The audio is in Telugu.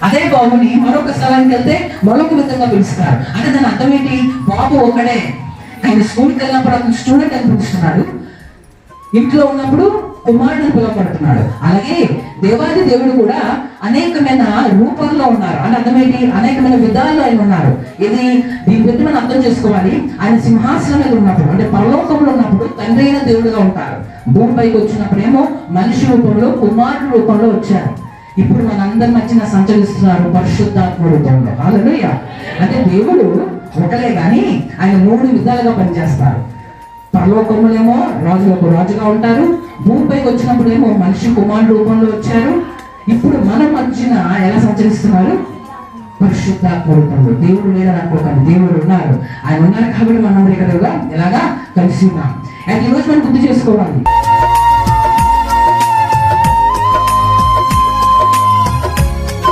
అదే బాబుని మరొక స్థలానికి వెళ్తే మరొక విధంగా పిలుస్తారు. అంటే దాని అర్థం ఏంటి? బాబు ఒకడే. ఆయన స్కూల్కి వెళ్ళినప్పుడు అతను స్టూడెంట్ అని పిలుస్తున్నాడు, ఇంట్లో ఉన్నప్పుడు కుమారుడు పిలువబడుతున్నాడు. అలాగే దేవాది దేవుడు కూడా అనేకమైన రూపంలో ఉన్నారు. అని అర్థమేంటి? అనేకమైన విధాల్లో ఆయన ఉన్నారు. ఇది దీని గురించి మనం అర్థం చేసుకోవాలి. ఆయన సింహాసనం మీద ఉన్నప్పుడు, అంటే పరలోకంలో ఉన్నప్పుడు తండ్రి అయిన దేవుడుగా ఉంటారు. భూమిపైకి వచ్చినప్పుడేమో మనిషి రూపంలో, కుమారుడు రూపంలో వచ్చారు. ఇప్పుడు మనందరి మధ్యన సంచరిస్తున్నారు పరిశుద్ధాత్మ రూపంలో. హల్లెలూయా. అంటే దేవుడు ఒకలే కానీ ఆయన 3 విధాలుగా పనిచేస్తారు. పరలోకములేమో రాజులకు రాజుగా ఉంటారు, భూమిపైకి వచ్చినప్పుడు ఏమో మనిషి కుమారుడు రూపంలో వచ్చారు. ఇప్పుడు మన మధ్యన ఎలా సంచరిస్తున్నారు? పరిశుద్ధాత్మ రూపంలో. దేవుడు లేదని అనుకోకండి, దేవుడు ఉన్నారు. ఆయన ఉన్నారు కాబట్టి మనందరూ ఇక్కడ ఎలాగా కలిసి ఉన్నాం. అండ్ ఈరోజు మనం గుర్తు చేసుకోవాలి,